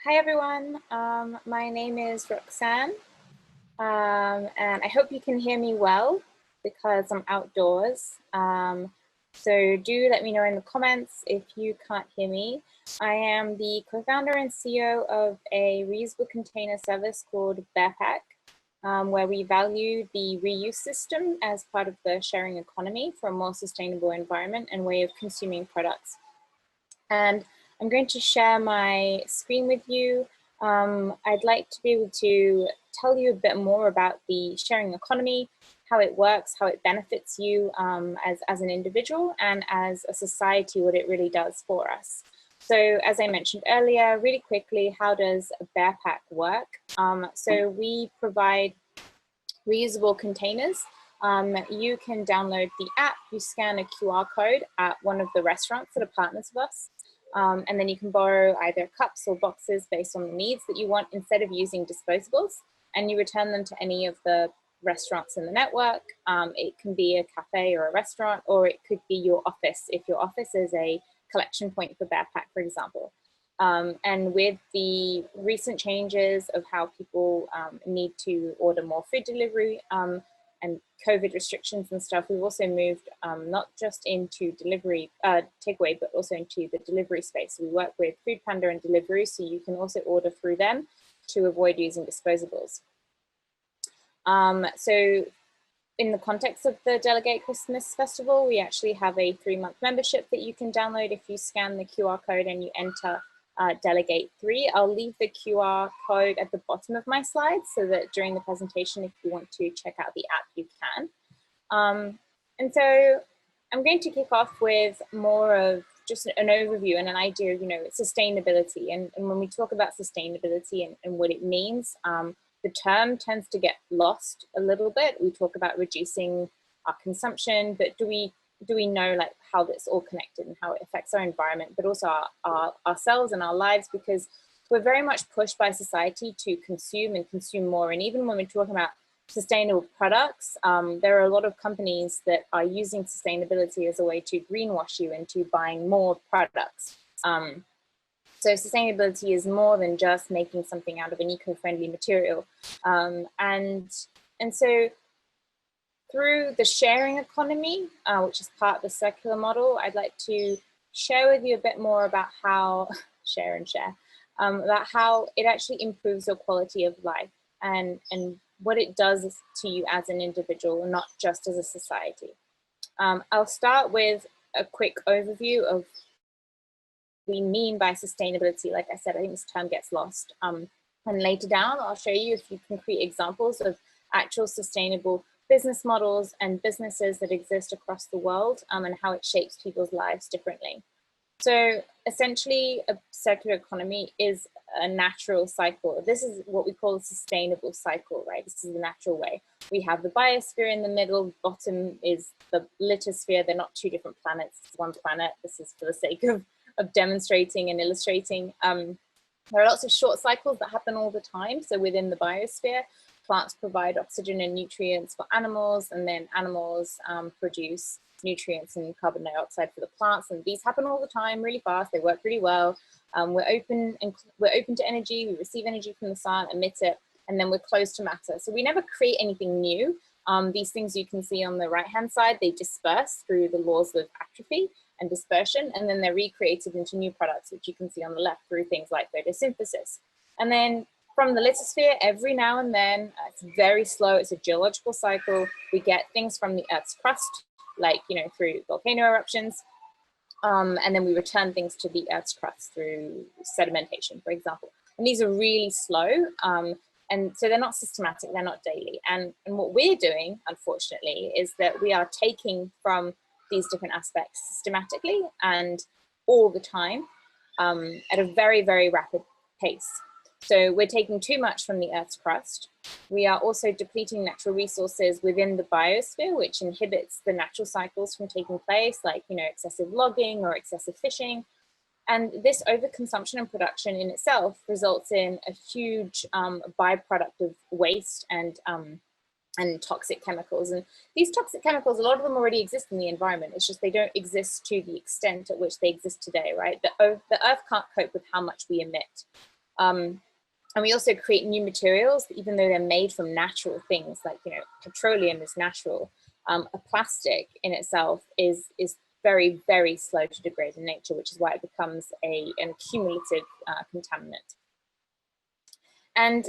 Hi everyone, my name is Roxane, and I hope you can hear me well because I'm outdoors. So do let me know in the comments if you can't hear me. I am the co-founder and CEO of a reusable container service called barePack, where we value the reuse system as part of the sharing economy for a more sustainable environment and way of consuming products. And I'm going to share my screen with you. I'd like to be able to tell you a bit more about the sharing economy, how it works, how it benefits you as an individual and as a society, what it really does for us. So as I mentioned earlier, really quickly, how does barePack work? So we provide reusable containers. You can download the app, you scan a QR code at one of the restaurants that are partners of us. And then you can borrow either cups or boxes based on the needs that you want instead of using disposables, and you return them to any of the restaurants in the network. It can be a cafe or a restaurant, or it could be your office if your office is a collection point for barePack, for example. And with the recent changes of how people need to order more food delivery and COVID restrictions and stuff, we've also moved not just into delivery, takeaway, but also into the delivery space. So we work with Foodpanda and Deliveroo, so you can also order through them to avoid using disposables. So in the context of the Delegate Christmas Festival, we actually have a 3-month membership that you can download if you scan the QR code and you enter Delegate 3. I'll leave the QR code at the bottom of my slides so that during the presentation, if you want to check out the app, you can. And so I'm going to kick off with more of just an overview and an idea of, sustainability. And when we talk about sustainability and what it means, the term tends to get lost a little bit. We talk about reducing our consumption, but do we know like how this all connected and how it affects our environment, but also ourselves and our lives, because we're very much pushed by society to consume and consume more. And even when we're talking about sustainable products, there are a lot of companies that are using sustainability as a way to greenwash you into buying more products. So sustainability is more than just making something out of an eco-friendly material. And so through the sharing economy, which is part of the circular model, I'd like to share with you a bit more about how, about how it actually improves your quality of life and what it does to you as an individual, not just as a society. I'll start with a quick overview of what we mean by sustainability. Like I said, I think this term gets lost. And later down, I'll show you a few concrete examples of actual sustainable business models and businesses that exist across the world and how it shapes people's lives differently. So essentially, a circular economy is a natural cycle. This is what we call a sustainable cycle, right? This is the natural way. We have the biosphere in the middle, bottom is the lithosphere. They're not two different planets, it's one planet. This is for the sake of demonstrating and illustrating. There are lots of short cycles that happen all the time. So within the biosphere, plants provide oxygen and nutrients for animals, and then animals produce nutrients and carbon dioxide for the plants. And these happen all the time, really fast. They work really well. We're open to energy. We receive energy from the sun, emit it, and then we're closed to matter. So we never create anything new. These things you can see on the right-hand side, they disperse through the laws of atrophy and dispersion, and then they're recreated into new products, which you can see on the left through things like photosynthesis. And then from the lithosphere, every now and then, it's very slow, it's a geological cycle, we get things from the Earth's crust, like, through volcano eruptions, and then we return things to the Earth's crust through sedimentation, for example. And these are really slow, and so they're not systematic, they're not daily. And what we're doing, unfortunately, is that we are taking from these different aspects systematically and all the time at a very, very rapid pace. So we're taking too much from the Earth's crust. We are also depleting natural resources within the biosphere, which inhibits the natural cycles from taking place, like, excessive logging or excessive fishing. And this overconsumption and production in itself results in a huge byproduct of waste and toxic chemicals. And these toxic chemicals, a lot of them already exist in the environment. It's just they don't exist to the extent at which they exist today, right? The Earth can't cope with how much we emit. And we also create new materials, even though they're made from natural things, like, you know, petroleum is natural. A plastic in itself is very, very slow to degrade in nature, which is why it becomes an accumulative contaminant. And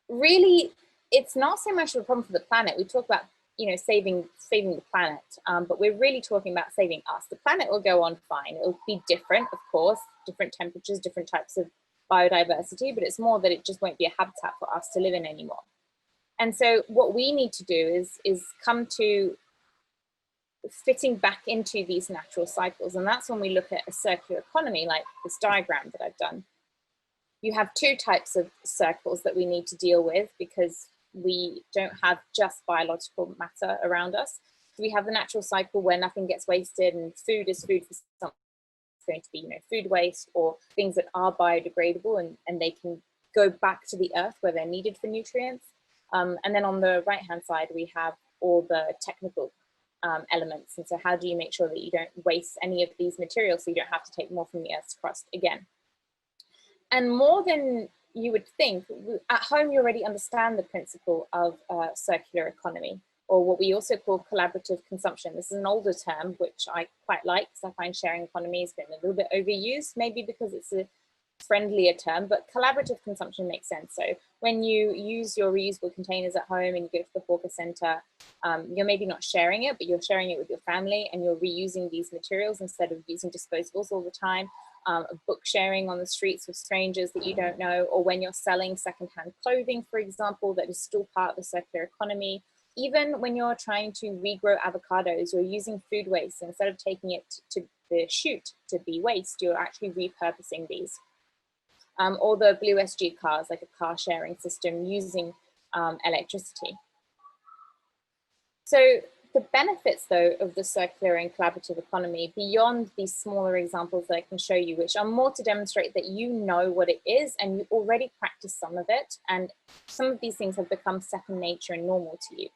really, it's not so much of a problem for the planet. We talk about, you know, saving the planet, but we're really talking about saving us. The planet will go on fine. It'll be different, of course, different temperatures, different types of biodiversity, but it's more that it just won't be a habitat for us to live in anymore. And so what we need to do is come to fitting back into these natural cycles. And that's when we look at a circular economy, like this diagram that I've done. You have two types of circles that we need to deal with because we don't have just biological matter around us. We have the natural cycle where nothing gets wasted and food is food for something. Going to be, you know, food waste or things that are biodegradable and they can go back to the earth where they're needed for nutrients. And then on the right hand side, we have all the technical elements. And so how do you make sure that you don't waste any of these materials so you don't have to take more from the earth's crust again? And more than you would think, at home you already understand the principle of circular economy, or what we also call collaborative consumption. This is an older term, which I quite like, because I find sharing economy has been a little bit overused, maybe because it's a friendlier term, but collaborative consumption makes sense. So when you use your reusable containers at home and you go to the hawker center, you're maybe not sharing it, but you're sharing it with your family and you're reusing these materials instead of using disposables all the time. Book sharing on the streets with strangers that you don't know, or when you're selling secondhand clothing, for example, that is still part of the circular economy. Even when you're trying to regrow avocados, you're using food waste. Instead of taking it to the shoot to be waste, you're actually repurposing these. Or the blue SG cars, like a car sharing system using electricity. So the benefits, though, of the circular and collaborative economy, beyond these smaller examples that I can show you, which are more to demonstrate that you know what it is and you already practice some of it, and some of these things have become second nature and normal to you.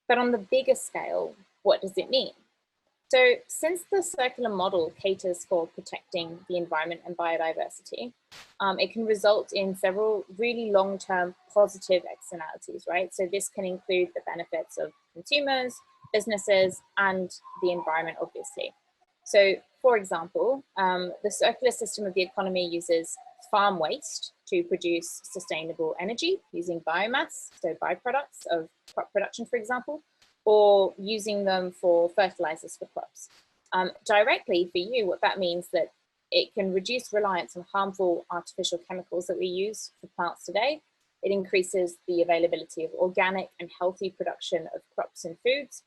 But on the bigger scale, what does it mean? So since the circular model caters for protecting the environment and biodiversity, it can result in several really long-term positive externalities, right? So this can include the benefits of consumers, businesses, and the environment, obviously. So for example, the circular system of the economy uses farm waste to produce sustainable energy using biomass, so byproducts of crop production, for example, or using them for fertilizers for crops. Directly for you, what that means that it can reduce reliance on harmful artificial chemicals that we use for plants today. It increases the availability of organic and healthy production of crops and foods.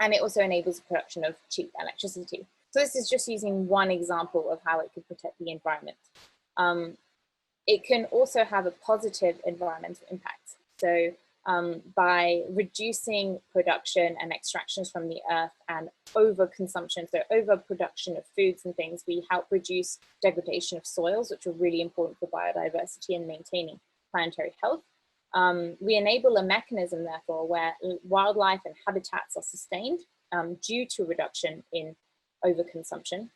And it also enables the production of cheap electricity. So this is just using one example of how it could protect the environment. It can also have a positive environmental impact. So by reducing production and extractions from the earth and overconsumption, so overproduction of foods and things, we help reduce degradation of soils, which are really important for biodiversity and maintaining planetary health. We enable a mechanism, therefore, where wildlife and habitats are sustained due to reduction in overconsumption.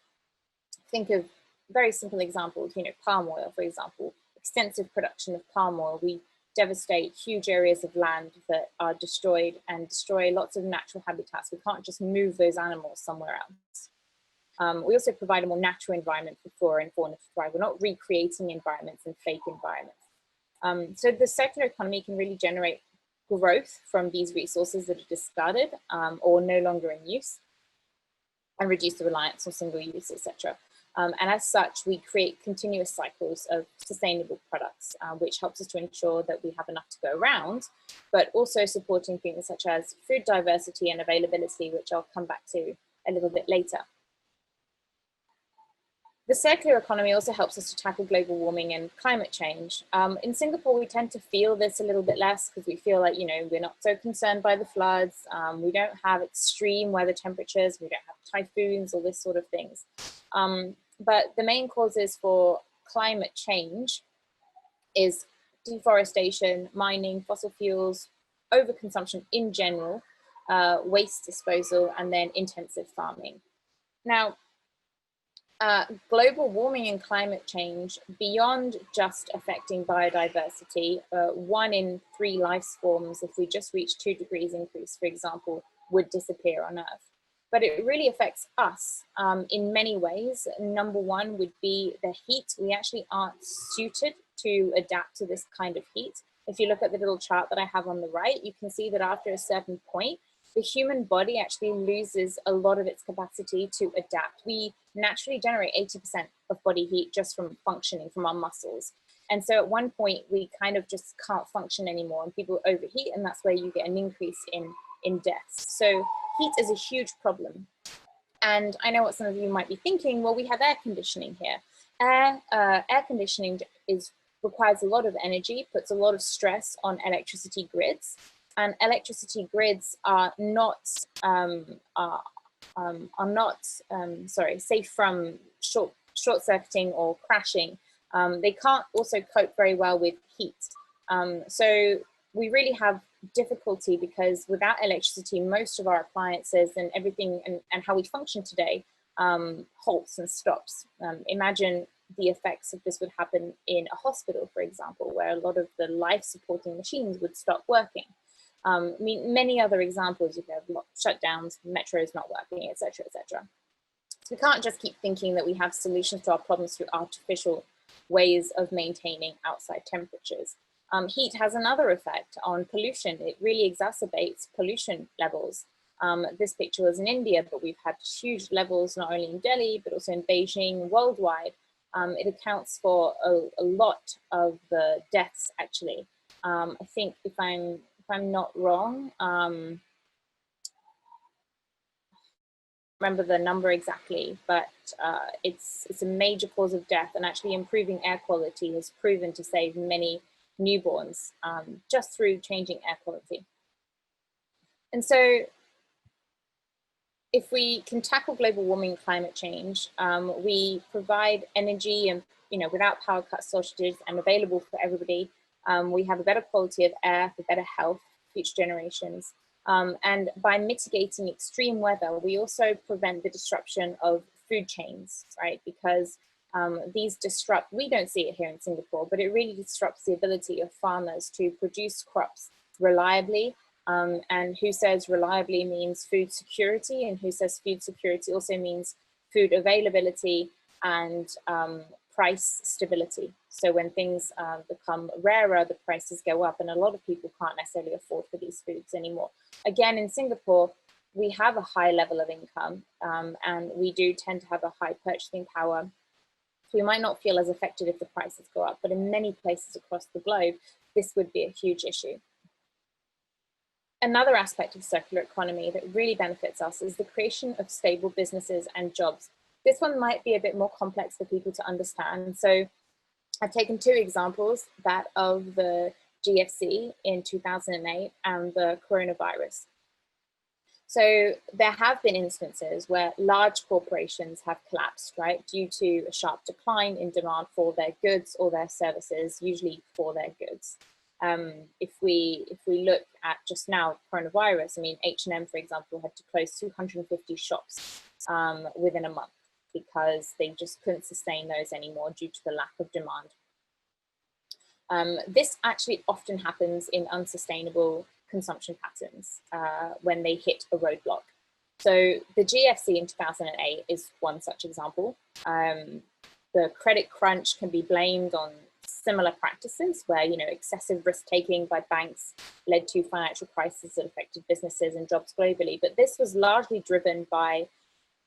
Think of very simple examples, you know, palm oil, for example, extensive production of palm oil. We devastate huge areas of land that are destroyed and destroy lots of natural habitats. We can't just move those animals somewhere else. We also provide a more natural environment for flora and fauna to thrive. We're not recreating environments and fake environments. So the circular economy can really generate growth from these resources that are discarded or no longer in use, and reduce the reliance on single use, etc. And as such, we create continuous cycles of sustainable products, which helps us to ensure that we have enough to go around, but also supporting things such as food diversity and availability, which I'll come back to a little bit later. The circular economy also helps us to tackle global warming and climate change. In Singapore, we tend to feel this a little bit less because we feel like, you know, we're not so concerned by the floods. We don't have extreme weather temperatures. We don't have typhoons, all this sort of things. But the main causes for climate change is deforestation, mining, fossil fuels, overconsumption in general, waste disposal, and then intensive farming. Now, Global warming and climate change, beyond just affecting biodiversity, 1 in 3 life forms, if we just reach 2 degrees increase, for example, would disappear on Earth. But it really affects us in many ways. Number 1 would be the heat. We actually aren't suited to adapt to this kind of heat. If you look at the little chart that I have on the right, you can see that after a certain point, the human body actually loses a lot of its capacity to adapt. We naturally generate 80% of body heat just from functioning, from our muscles. And so at one point, we kind of just can't function anymore, and people overheat, and that's where you get an increase in deaths. So heat is a huge problem. And I know what some of you might be thinking, well, we have air conditioning here. Air conditioning requires a lot of energy, puts a lot of stress on electricity grids. And electricity grids are not safe from short-circuiting or crashing. They can't also cope very well with heat. So we really have difficulty because without electricity, most of our appliances and everything and how we function today halts and stops. Imagine the effects of this would happen in a hospital, for example, where a lot of the life-supporting machines would stop working. I mean, many other examples, you have shutdowns, metros not working, etc., etc. So we can't just keep thinking that we have solutions to our problems through artificial ways of maintaining outside temperatures. Heat has another effect on pollution. It really exacerbates pollution levels. This picture was in India, but we've had huge levels not only in Delhi, but also in Beijing, worldwide. It accounts for a lot of the deaths, actually. I think if I'm not wrong, remember the number exactly, but it's a major cause of death, and actually improving air quality has proven to save many newborns just through changing air quality. And so if we can tackle global warming and climate change, we provide energy and, without power cuts, shortages, and available for everybody. We have a better quality of air for better health, future generations. And by mitigating extreme weather, we also prevent the disruption of food chains, right? Because these disrupt, we don't see it here in Singapore, but it really disrupts the ability of farmers to produce crops reliably. And who says reliably means food security, and who says food security also means food availability and price stability. So when things become rarer, the prices go up, and a lot of people can't necessarily afford for these foods anymore. Again, in Singapore, we have a high level of income, and we do tend to have a high purchasing power. So we might not feel as affected if the prices go up, but in many places across the globe, this would be a huge issue. Another aspect of circular economy that really benefits us is the creation of stable businesses and jobs. This one might be a bit more complex for people to understand. So I've taken 2 examples, that of the GFC in 2008 and the coronavirus. So there have been instances where large corporations have collapsed, right, due to a sharp decline in demand for their goods or their services, usually for their goods. If we look at just now coronavirus, I mean, H&M, for example, had to close 250 shops within a month because they just couldn't sustain those anymore due to the lack of demand. This actually often happens in unsustainable consumption patterns when they hit a roadblock. So the GFC in 2008 is one such example. The credit crunch can be blamed on similar practices where, excessive risk-taking by banks led to financial crises that affected businesses and jobs globally. But this was largely driven by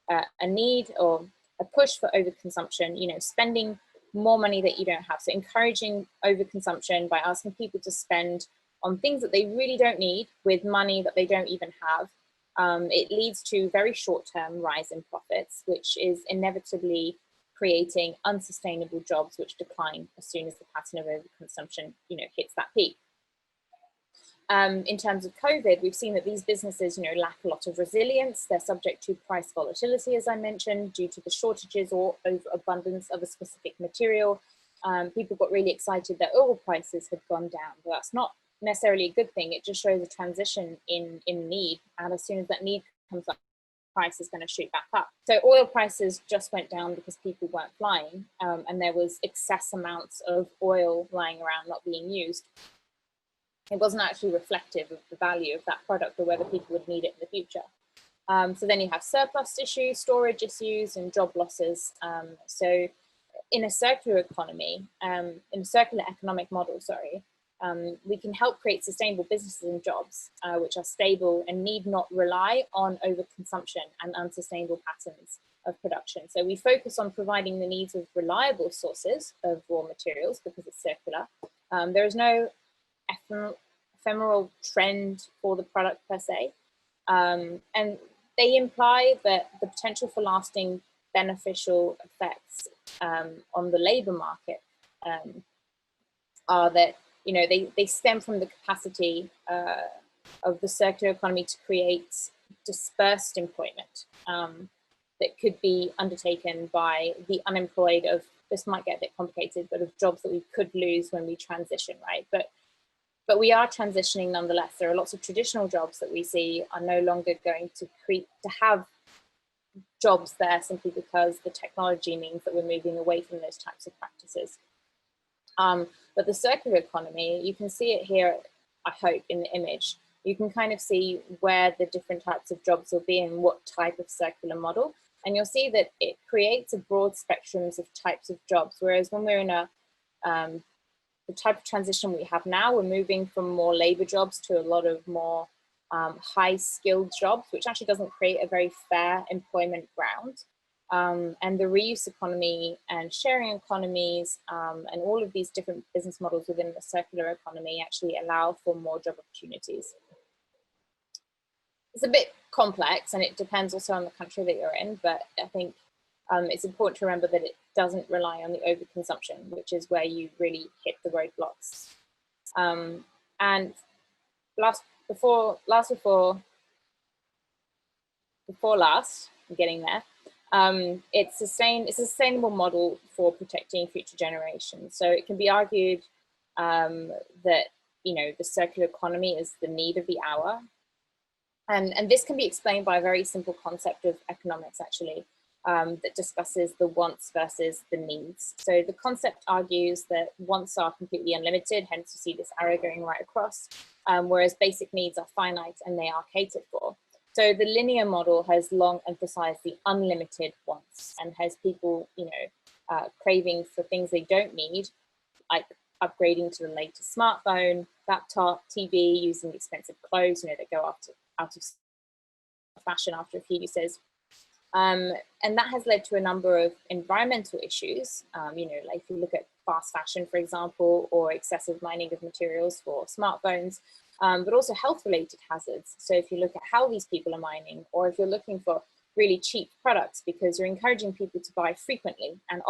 a need or a push for overconsumption, spending more money that you don't have. So encouraging overconsumption by asking people to spend on things that they really don't need with money that they don't even have. It leads to very short-term rise in profits, which is inevitably creating unsustainable jobs which decline as soon as the pattern of overconsumption, hits that peak. In terms of COVID, we've seen that these businesses, lack a lot of resilience. They're subject to price volatility, as I mentioned, due to the shortages or overabundance of a specific material. People got really excited that oil prices had gone down, but that's not necessarily a good thing. It just shows a transition in need, and as soon as that need comes up, price is going to shoot back up. So oil prices just went down because people weren't flying, and there was excess amounts of oil lying around not being used. It wasn't actually reflective of the value of that product or whether people would need it in the future. So then you have surplus issues, storage issues, and job losses. So in a circular economy, in a circular economic model, we can help create sustainable businesses and jobs, which are stable and need not rely on overconsumption and unsustainable patterns of production. So we focus on providing the needs of reliable sources of raw materials because it's circular. There is no ephemeral trend for the product per se. And they imply that the potential for lasting beneficial effects on the labor market are that, you know, they stem from the capacity of the circular economy to create dispersed employment that could be undertaken by the unemployed of, this might get a bit complicated, but of jobs that we could lose when we transition, right? But we are transitioning nonetheless. There are lots of traditional jobs that we see are no longer going to have jobs there simply because the technology means that we're moving away from those types of practices. But the circular economy, you can see it here, I hope, in the image. You can kind of see where the different types of jobs will be and what type of circular model. And you'll see that it creates a broad spectrums of types of jobs, whereas when we're in the type of transition we have now, we're moving from more labor jobs to a lot of more high-skilled jobs, which actually doesn't create a very fair employment ground. And the reuse economy and sharing economies and all of these different business models within the circular economy actually allow for more job opportunities. It's a bit complex and it depends also on the country that you're in, but I think it's important to remember that it doesn't rely on the overconsumption, which is where you really hit the roadblocks. And before last, I'm getting there. It's a sustainable model for protecting future generations. So it can be argued that, you know, the circular economy is the need of the hour. And this can be explained by a very simple concept of economics, actually, that discusses the wants versus the needs. So the concept argues that wants are completely unlimited, hence you see this arrow going right across, whereas basic needs are finite and they are catered for. So the linear model has long emphasized the unlimited wants and has people, you know, craving for things they don't need, like upgrading to the latest smartphone, laptop, TV, using expensive clothes, you know, that go out of fashion after a few uses. And that has led to a number of environmental issues, you know, like if you look at fast fashion, for example, or excessive mining of materials for smartphones, but also health-related hazards. So if you look at how these people are mining, or if you're looking for really cheap products because you're encouraging people to buy frequently and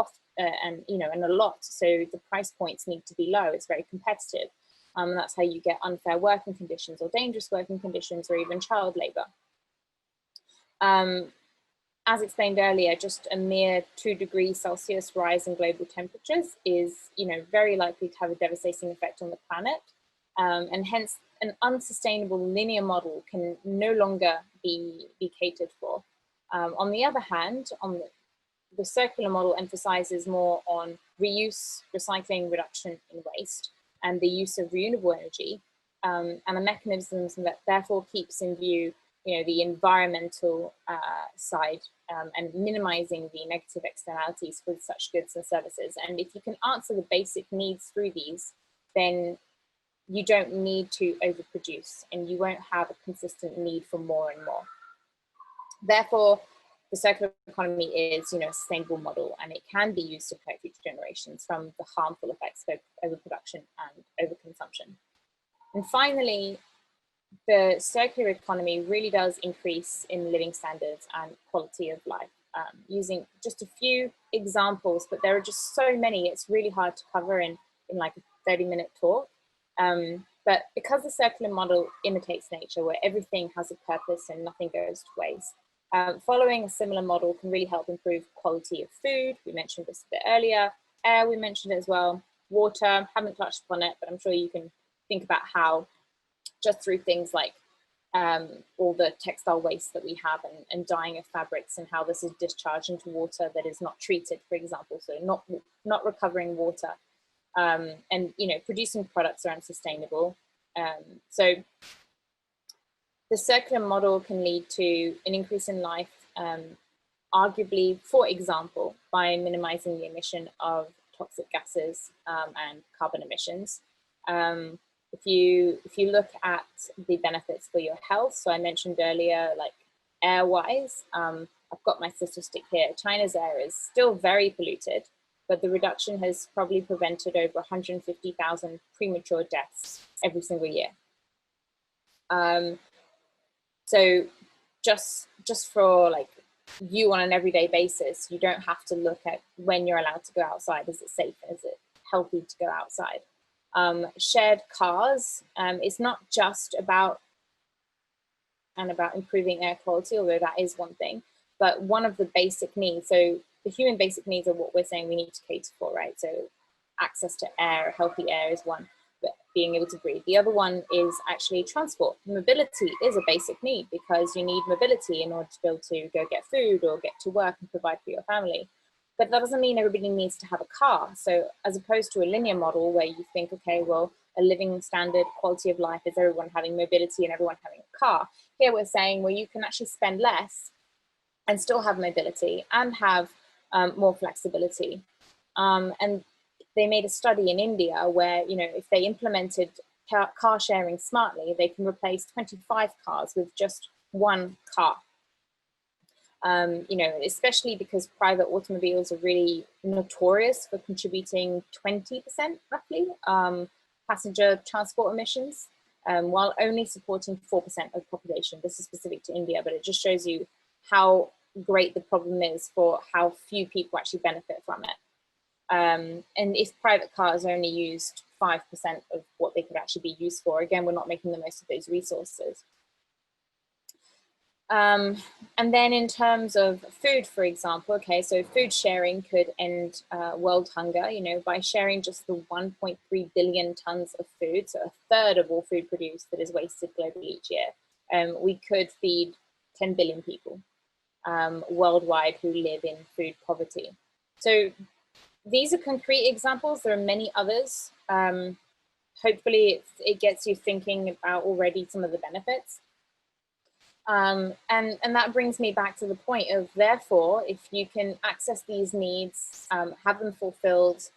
you know, and a lot, so the price points need to be low. It's very competitive, and that's how you get unfair working conditions or dangerous working conditions or even child labor. As explained earlier, just a mere 2 degrees Celsius rise in global temperatures is, you know, very likely to have a devastating effect on the planet, and hence an unsustainable linear model can no longer be catered for. On the other hand, the circular model emphasizes more on reuse, recycling, reduction in waste, and the use of renewable energy, and a mechanism that therefore keeps in view, you know, the environmental side and minimizing the negative externalities with such goods and services. And if you can answer the basic needs through these, then you don't need to overproduce and you won't have a consistent need for more and more. Therefore, the circular economy is, you know, a sustainable model, and it can be used to protect future generations from the harmful effects of overproduction and overconsumption. And finally, the circular economy really does increase in living standards and quality of life. Using just a few examples, but there are just so many, it's really hard to cover in like a 30-minute talk. But because the circular model imitates nature, where everything has a purpose and nothing goes to waste, following a similar model can really help improve quality of food. We mentioned this a bit earlier. Air, we mentioned it as well. Water, haven't touched upon it, but I'm sure you can think about how just through things like all the textile waste that we have, and dyeing of fabrics, and how this is discharged into water that is not treated, for example, so not recovering water, and producing products that are unsustainable. So the circular model can lead to an increase in life, arguably, for example, by minimizing the emission of toxic gases and carbon emissions. If you look at the benefits for your health, so I mentioned earlier, like air-wise, I've got my statistic here. China's air is still very polluted, but the reduction has probably prevented over 150,000 premature deaths every single year. So just for like you on an everyday basis, you don't have to look at when you're allowed to go outside. Is it safe? Is it healthy to go outside? Shared cars, it's not just about improving air quality, although that is one thing, but one of the basic needs. So the human basic needs are what we're saying we need to cater for, right? So access to air, healthy air is one, but being able to breathe. The other one is actually transport. Mobility is a basic need because you need mobility in order to be able to go get food or get to work and provide for your family. But that doesn't mean everybody needs to have a car. So as opposed to a linear model where you think, okay, well, a living standard quality of life is everyone having mobility and everyone having a car. Here we're saying, well, you can actually spend less and still have mobility and have more flexibility. And they made a study in India where, if they implemented car sharing smartly, they can replace 25 cars with just one car. Especially because private automobiles are really notorious for contributing 20% roughly passenger transport emissions, while only supporting 4% of the population. This is specific to India, but it just shows you how great the problem is for how few people actually benefit from it. And if private cars only used 5% of what they could actually be used for, again, we're not making the most of those resources. And then in terms of food, for example, okay, so food sharing could end world hunger, by sharing just the 1.3 billion tons of food, so a third of all food produced that is wasted globally each year. We could feed 10 billion people worldwide who live in food poverty. So these are concrete examples. There are many others. Hopefully it gets you thinking about already some of the benefits. And that brings me back to the point of, therefore, if you can access these needs, have them fulfilled,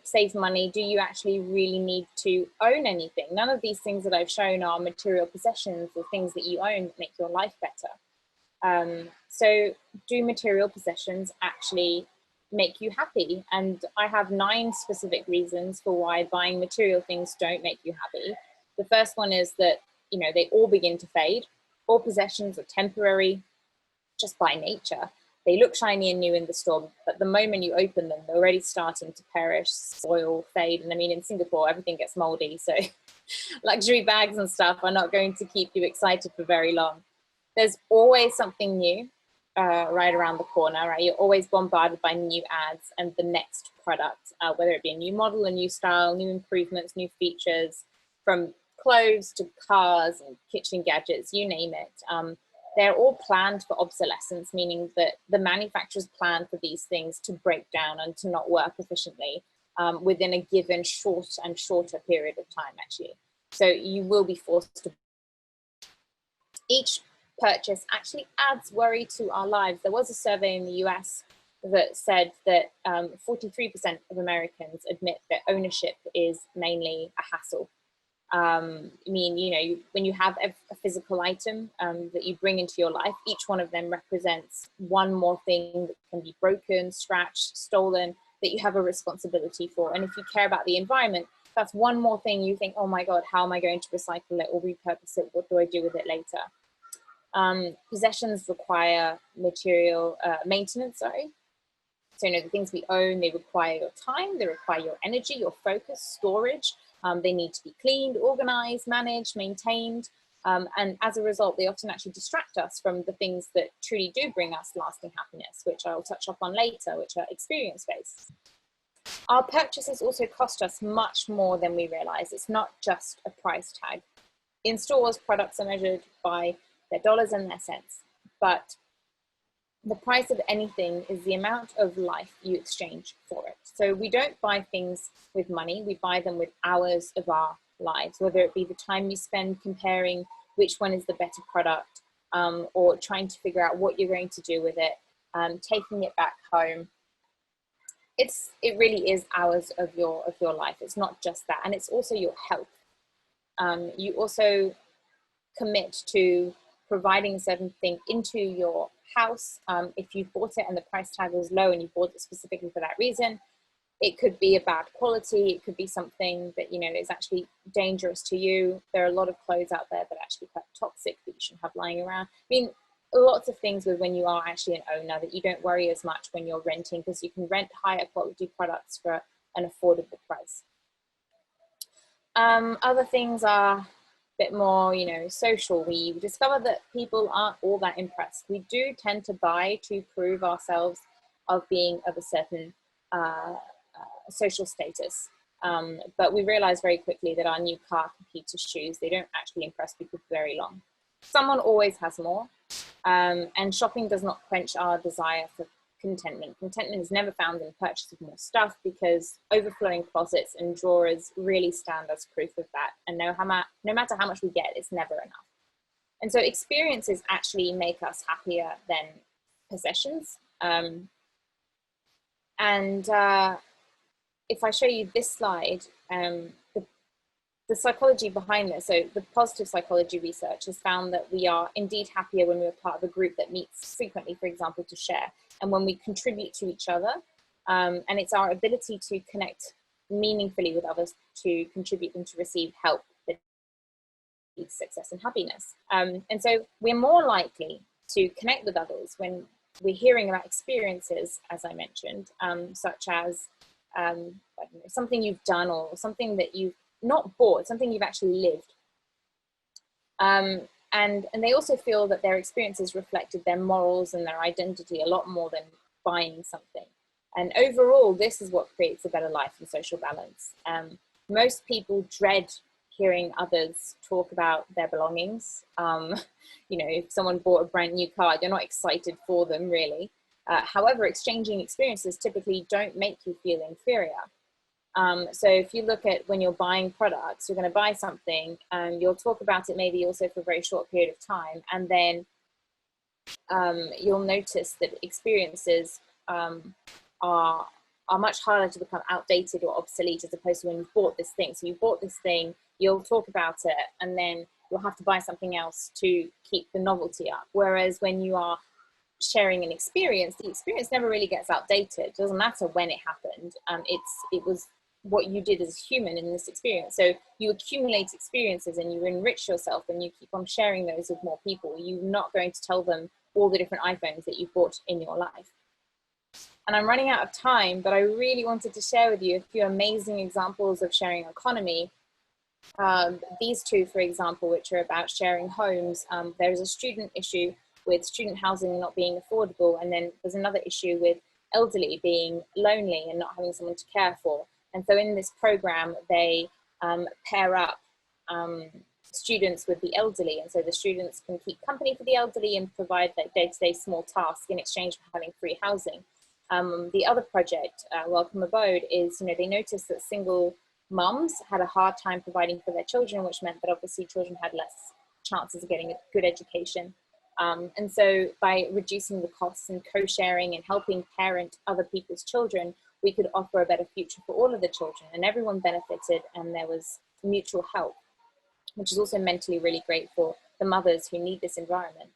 save money, do you actually really need to own anything? None of these things that I've shown are material possessions or things that you own that make your life better. So do material possessions actually make you happy? And I have 9 specific reasons for why buying material things don't make you happy. The first one is that, they all begin to fade. All possessions are temporary, just by nature. They look shiny and new in the store, but the moment you open them, they're already starting to perish, spoil, fade. And I mean, in Singapore, everything gets moldy. So luxury bags and stuff are not going to keep you excited for very long. There's always something new right around the corner, right? You're always bombarded by new ads and the next product, whether it be a new model, a new style, new improvements, new features, from clothes to cars and kitchen gadgets, you name it. They're all planned for obsolescence, meaning that the manufacturers plan for these things to break down and to not work efficiently within a given shorter period of time, actually. So you will be forced to. Each purchase actually adds worry to our lives. There was a survey in the US that said that 43% of Americans admit that ownership is mainly a hassle. I mean, when you have a physical item that you bring into your life, each one of them represents one more thing that can be broken, scratched, stolen, that you have a responsibility for. And if you care about the environment, that's one more thing you think, oh my God, how am I going to recycle it or repurpose it? What do I do with it later? Possessions require material maintenance, sorry. So, the things we own, they require your time, they require your energy, your focus, storage. They need to be cleaned, organized, managed, maintained. And as a result, they often actually distract us from the things that truly do bring us lasting happiness, which I'll touch upon later, which are experience-based. Our purchases also cost us much more than we realize. It's not just a price tag. In stores, products are measured by their dollars and their cents, but the price of anything is the amount of life you exchange for it. So we don't buy things with money, we buy them with hours of our lives, whether it be the time you spend comparing which one is the better product, or trying to figure out what you're going to do with it, taking it back home. It really is hours of your life. It's not just that, and it's also your health. You also commit to providing a certain thing into your house. If you bought it and the price tag was low and you bought it specifically for that reason, it could be a bad quality. It could be something that, you know, is actually dangerous to you. There are a lot of clothes out there that are actually quite toxic that you shouldn't have lying around. I mean, lots of things with when you are actually an owner that you don't worry as much when you're renting, because you can rent higher quality products for an affordable price. Other things are a bit more, you know, social. We discover that people aren't all that impressed. We do tend to buy to prove ourselves of being of a certain social status. But we realize very quickly that our new car, computer, shoes, they don't actually impress people for very long. Someone always has more, and shopping does not quench our desire for contentment. Contentment is never found in the purchase of more stuff, because overflowing closets and drawers really stand as proof of that. And no matter how much we get, it's never enough. And so experiences actually make us happier than possessions. If I show you this slide, the psychology behind this, so the positive psychology research has found that we are indeed happier when we're part of a group that meets frequently, for example, to share, and when we contribute to each other. And it's our ability to connect meaningfully with others, to contribute and to receive help that leads to success and happiness. And so we're more likely to connect with others when we're hearing about experiences, as I mentioned, such as I don't know, something you've done or something that you've not bought, something you've actually lived. And they also feel that their experiences reflected their morals and their identity a lot more than buying something. And overall, this is what creates a better life and social balance. Most people dread hearing others talk about their belongings. You know, if someone bought a brand new car, you're not excited for them, really. However, exchanging experiences typically don't make you feel inferior. So if you look at when you're buying products, you're going to buy something, you'll talk about it maybe also for a very short period of time, and then you'll notice that experiences are much harder to become outdated or obsolete, as opposed to when you've bought this thing. So you bought this thing, you'll talk about it, and then you'll have to buy something else to keep the novelty up. Whereas when you are sharing an experience, the experience never really gets outdated. It doesn't matter when it happened. It was what you did as a human in this experience. So you accumulate experiences and you enrich yourself, and you keep on sharing those with more people. You're not going to tell them all the different iPhones that you've bought in your life. And I'm running out of time, but I really wanted to share with you a few amazing examples of sharing economy. These two, for example, which are about sharing homes. There's a student issue with student housing not being affordable, and then there's another issue with elderly being lonely and not having someone to care for. And so in this program, they pair up students with the elderly, and so the students can keep company for the elderly and provide that day-to-day small tasks in exchange for having free housing. The other project, Welcome Abode, is, you know, they noticed that single mums had a hard time providing for their children, which meant that obviously children had less chances of getting a good education. And so by reducing the costs and co-sharing and helping parent other people's children, we could offer a better future for all of the children, and everyone benefited, and there was mutual help, which is also mentally really great for the mothers who need this environment.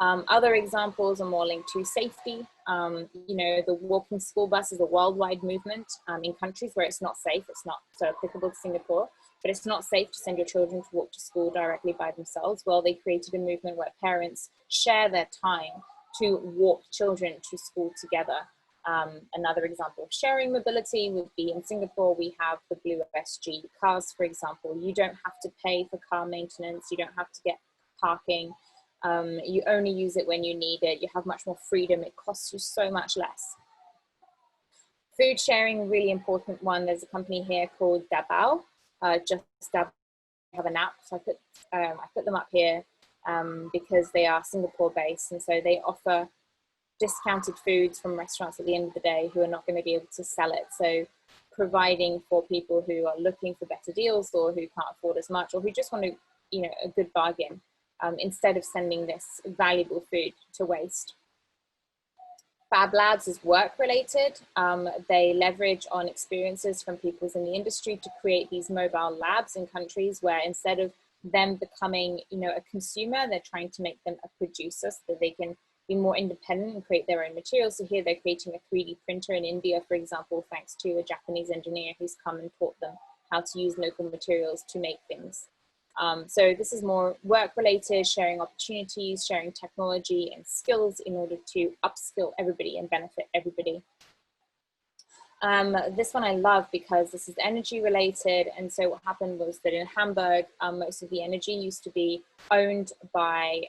Other examples are more linked to safety. You know, the walking school bus is a worldwide movement in countries where it's not safe. It's not so applicable to Singapore, but it's not safe to send your children to walk to school directly by themselves. Well, they created a movement where parents share their time to walk children to school together. Another example of sharing mobility would be in Singapore, we have the Blue SG cars, for example. You don't have to pay for car maintenance. You don't have to get parking. You only use it when you need it. You have much more freedom. It costs you so much less. Food sharing, really important one. There's a company here called Dabao, just Dabao have an app. So I put them up here because they are Singapore based, and so they offer discounted foods from restaurants at the end of the day who are not going to be able to sell it. So providing for people who are looking for better deals, or who can't afford as much, or who just want to, you know, a good bargain, instead of sending this valuable food to waste. Fab Labs is work related. They leverage on experiences from people in the industry to create these mobile labs in countries where, instead of them becoming, you know, a consumer, they're trying to make them a producer so that they can be more independent and create their own materials. So here they're creating a 3D printer in India, for example, thanks to a Japanese engineer who's come and taught them how to use local materials to make things. So this is more work-related, sharing opportunities, sharing technology and skills in order to upskill everybody and benefit everybody. This one I love because this is energy related. And so what happened was that in Hamburg, most of the energy used to be owned by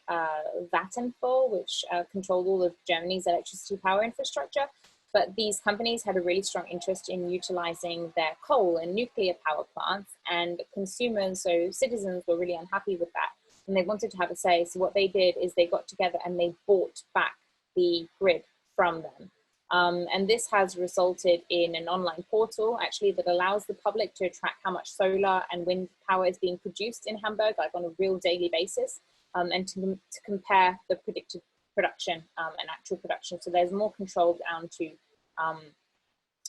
Vattenfall, which controlled all of Germany's electricity power infrastructure. But these companies had a really strong interest in utilizing their coal and nuclear power plants, and consumers, so citizens, were really unhappy with that. And they wanted to have a say. So what they did is they got together and they bought back the grid from them. And this has resulted in an online portal actually that allows the public to track how much solar and wind power is being produced in Hamburg, like on a real daily basis, and to compare the predicted production and actual production. So there's more control down to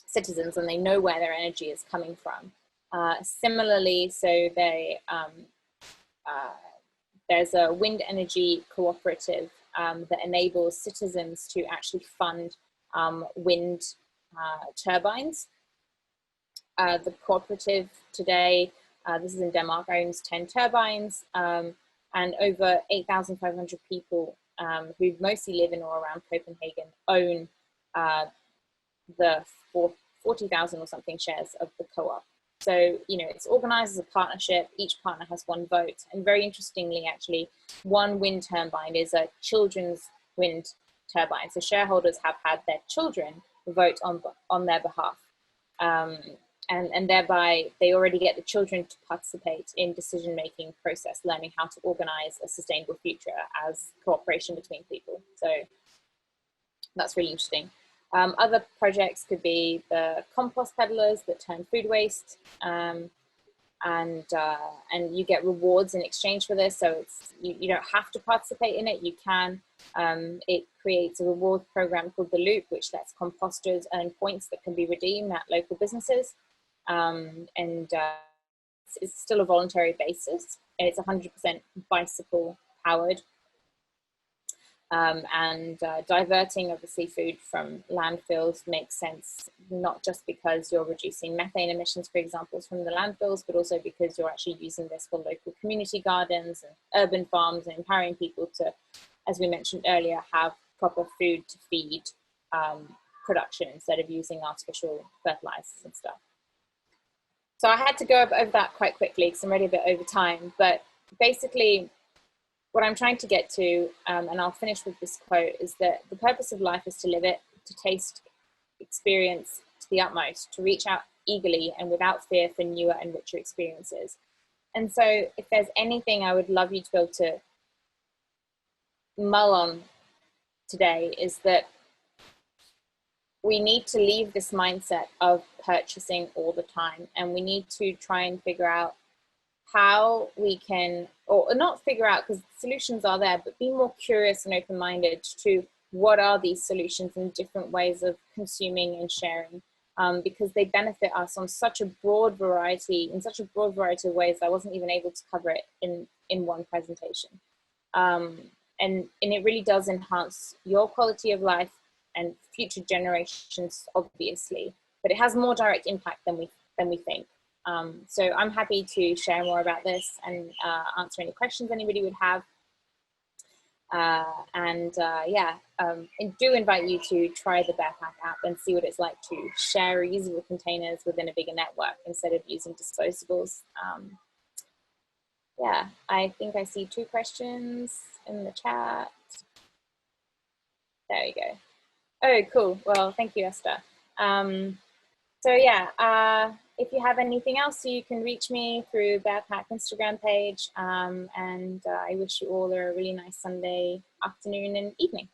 citizens, and they know where their energy is coming from. Similarly, so they there's a wind energy cooperative that enables citizens to actually fund wind turbines. The cooperative today, this is in Denmark, owns 10 turbines, and over 8,500 people who mostly live in or around Copenhagen own the 40,000 or something shares of the co-op. So, you know, it's organized as a partnership. Each partner has one vote. And very interestingly, actually, one wind turbine is a children's wind turbine. So shareholders have had their children vote on their behalf. And thereby they already get the children to participate in decision-making process, learning how to organize a sustainable future as cooperation between people. So that's really interesting. Other projects could be the compost peddlers that turn food waste, and you get rewards in exchange for this. So it's you don't have to participate in it. You can. It creates a reward program called the Loop, which lets composters earn points that can be redeemed at local businesses. It's still a voluntary basis, and it's 100% bicycle powered. Diverting obviously food from landfills makes sense, not just because you're reducing methane emissions, for example, from the landfills, but also because you're actually using this for local community gardens and urban farms, and empowering people to, as we mentioned earlier, have proper food to feed production instead of using artificial fertilizers and stuff. So I had to go over that quite quickly because I'm already a bit over time, but basically what I'm trying to get to, and I'll finish with this quote, is that the purpose of life is to live it, to taste experience to the utmost, to reach out eagerly and without fear for newer and richer experiences. And so if there's anything I would love you to be able to mull on today, is that we need to leave this mindset of purchasing all the time, and we need to try and figure out how we can, or not figure out because solutions are there, but be more curious and open-minded to what are these solutions and different ways of consuming and sharing, because they benefit us on such a broad variety, in such a broad variety of ways I wasn't even able to cover it in one presentation. And it really does enhance your quality of life and future generations, obviously, but it has more direct impact than we think. So I'm happy to share more about this and answer any questions anybody would have. And do invite you to try the barePack app and see what it's like to share reusable containers within a bigger network instead of using disposables. Yeah, I think I see 2 questions in the chat. There we go. Oh, cool. Well, thank you, Esther. So yeah, If you have anything else, you can reach me through barePack Instagram page. I wish you all a really nice Sunday afternoon and evening.